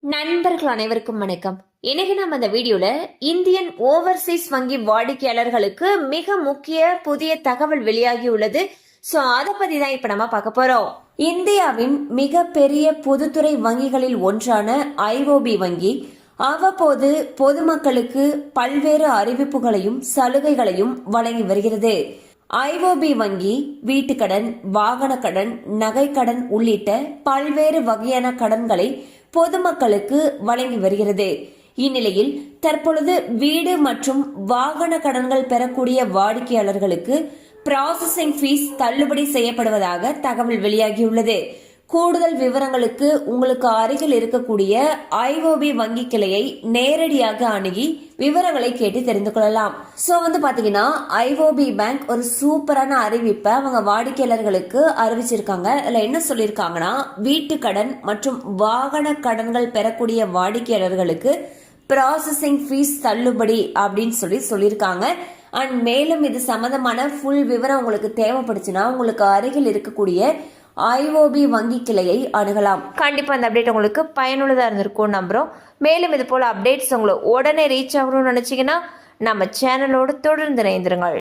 நண்பர்கள் அனைவருக்கும் வணக்கம். இன்னைக்கு நம்ம இந்த வீடியோல இந்தியன் ஓவர்சீஸ் வங்கி வாடிக்கையாளர்களுக்கு மிக முக்கிய புதிய தகவல் வெளியாகி உள்ளது. சோ அதை பத்தி தான் இப்ப நம்ம பார்க்க போறோம். இந்தியாவின் மிக பெரிய பொதுத்துறை வங்கிகளில் ஒன்றான ஐஓபி வங்கி அவ்வப்போது பொதுமக்களுக்கு பல்வேறு அறிவிப்புகளையும் சலுகைகளையும் வழங்கி வருகிறது. ஐஓபி வங்கி வீட்டுக்கடன், வாகன கடன், நகைக்கடன் உள்ளிட்ட பல்வேறு வகையான கடன்களை பொதுமக்களுக்கு வழங்கி வருகிறது. இந்நிலையில் தற்பொழுது வீடு மற்றும் வாகன கடன்கள் பெறக்கூடிய வாடிக்கையாளர்களுக்கு ப்ராசஸிங் ஃபீஸ் தள்ளுபடி செய்யப்படுவதாக தகவல் வெளியாகியுள்ளது. கூடுதல் விவரங்களுக்கு உங்களுக்கு அருகில் இருக்கக்கூடிய ஐஓபி வங்கி கிளையை நேரடியாக அணுகி விவரங்களை கேட்டு தெரிந்து கொள்ளலாம். சோ பாத்தீங்கன்னா ஐஓபி பேங்க் ஒரு சூப்பரான அறிவிப்பை அவங்க வாடிக்கையாளர்களுக்கு அறிவிச்சிருக்காங்க. அதுல என்ன சொல்லியிருக்காங்கன்னா, வீட்டு கடன் மற்றும் வாகன கடன்கள் பெறக்கூடிய வாடிக்கையாளர்களுக்கு ப்ராசஸிங் ஃபீஸ் தள்ளுபடி அப்படின்னு சொல்லியிருக்காங்க. அண்ட் மேலும் இது சம்பந்தமான ஃபுல் விவரம் உங்களுக்கு தேவைப்படுச்சுன்னா உங்களுக்கு அருகில் இருக்கக்கூடிய ஐஓபி வங்கி கிளையை அணுகலாம். கண்டிப்பா அந்த அப்டேட் உங்களுக்கு பயனுள்ளதா இருந்திருக்கும் நம்புறோம். மேலும் இது போல அப்டேட்ஸ் உங்களுக்கு உடனே ரீச் ஆகணும்னு நினைச்சீங்கன்னா நம்ம சேனலோடு தொடர்ந்து இணைந்திருங்கள்.